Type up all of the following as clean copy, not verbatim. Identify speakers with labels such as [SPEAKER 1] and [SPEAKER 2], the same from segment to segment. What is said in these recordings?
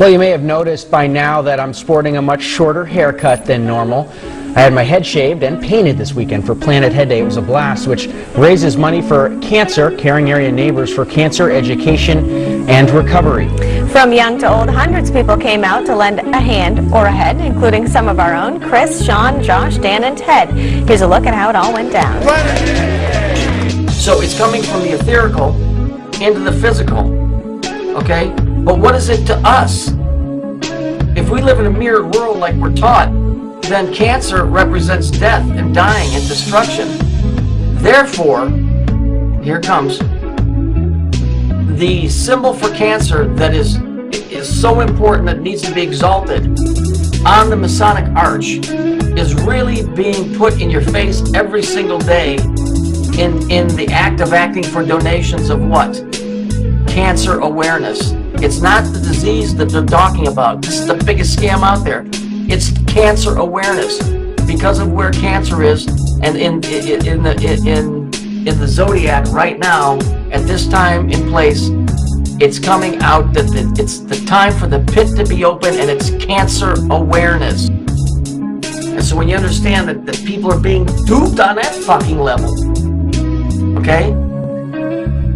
[SPEAKER 1] Well, you may have noticed by now that I'm sporting a much shorter haircut than normal. I had my head shaved and painted this weekend for Planet Head Day. It was a blast, which raises money for cancer, caring area neighbors for cancer education and recovery.
[SPEAKER 2] From young to old, hundreds of people came out to lend a hand or a head, including some of our own, Chris, Sean, Josh, Dan, and Ted. Here's a look at how it all went down.
[SPEAKER 3] So it's coming from the etherical into the physical, okay? But what is it to us? If we live in a mirrored world like we're taught, then cancer represents death and dying and destruction. Therefore, here comes the symbol for cancer that is so important that needs to be exalted on the Masonic arch is really being put in your face every single day in the act of acting for donations of what? Cancer awareness. It's not the disease that they're talking about. This is the biggest scam out there. It's cancer awareness. Because of where cancer is, and in the zodiac right now, at this time in place, it's coming out that it's the time for the pit to be open, and it's cancer awareness. And so when you understand that people are being duped on that fucking level, okay?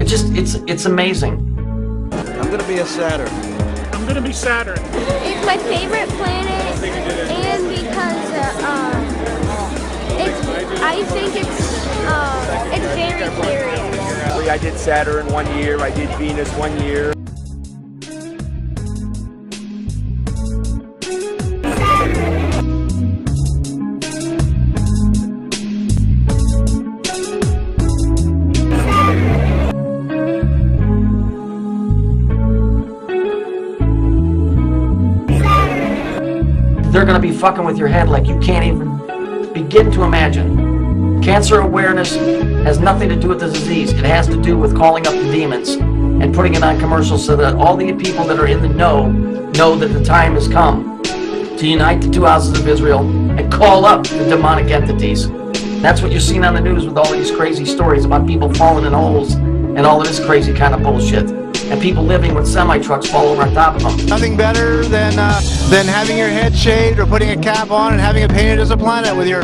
[SPEAKER 3] It's amazing.
[SPEAKER 4] I'm gonna be a Saturn.
[SPEAKER 5] I'm gonna be Saturn.
[SPEAKER 6] It's my favorite planet, and because I think it's very curious.
[SPEAKER 4] I did Saturn 1 year. I did Venus 1 year.
[SPEAKER 3] They're going to be fucking with your head like you can't even begin to imagine. Cancer awareness has nothing to do with the disease. It has to do with calling up the demons and putting it on commercials so that all the people that are in the know that the time has come to unite the two houses of Israel and call up the demonic entities. That's what you're seeing on the news with all these crazy stories about people falling in holes and all of this crazy kind of bullshit. And people living with semi-trucks falling on top of them.
[SPEAKER 7] Nothing better than having your head shaved or putting a cap on and having it painted as a planet with your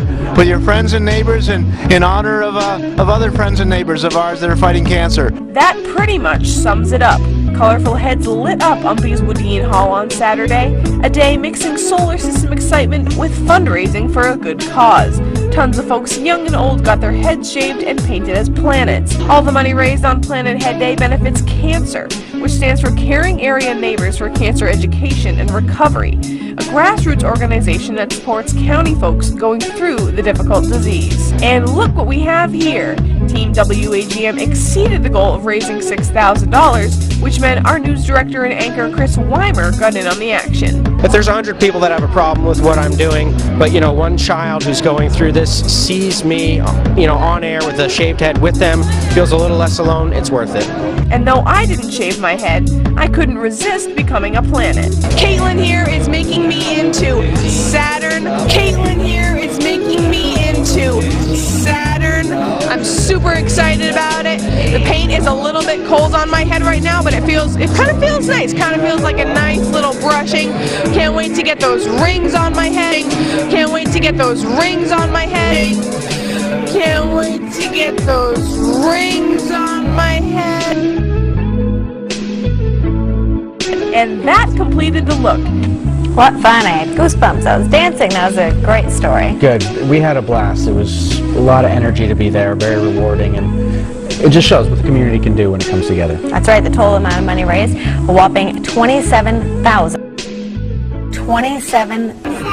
[SPEAKER 7] friends and neighbors, and in honor of other friends and neighbors of ours that are fighting cancer.
[SPEAKER 8] That pretty much sums it up. Colorful heads lit up Umpy's Woodine Hall on Saturday, a day mixing solar system excitement with fundraising for a good cause. Tons of folks young and old got their heads shaved and painted as planets. All the money raised on Planet Head Day benefits cancer, which stands for Caring Area Neighbors for Cancer Education and Recovery, a grassroots organization that supports county folks going through the difficult disease. And look what we have here. Team WAGM exceeded the goal of raising $6,000, which meant our news director and anchor Chris Weimer got in on the action.
[SPEAKER 9] If there's 100 people that have a problem with what I'm doing, but one child who's going through this sees me, on air with a shaved head with them, feels a little less alone, it's worth it.
[SPEAKER 8] And though I didn't shave my head, I couldn't resist becoming a planet. Caitlin here is making me into Saturn. Caitlin here is making me into Saturn. I'm super excited about it. The paint is a little bit cold on my head right now, but it kind of feels nice. Kind of feels like a nice little brushing. Can't wait to get those rings on my head. Can't wait to get those rings on my head. Can't wait to get those rings on my head. And that completed the look.
[SPEAKER 2] What fun, I had goosebumps. I was dancing. That was a great story.
[SPEAKER 1] Good. We had a blast. It was a lot of energy to be there, very rewarding, and it just shows what the community can do when it comes together.
[SPEAKER 2] That's right. The total amount of money raised, a whopping $27,000. $27,000.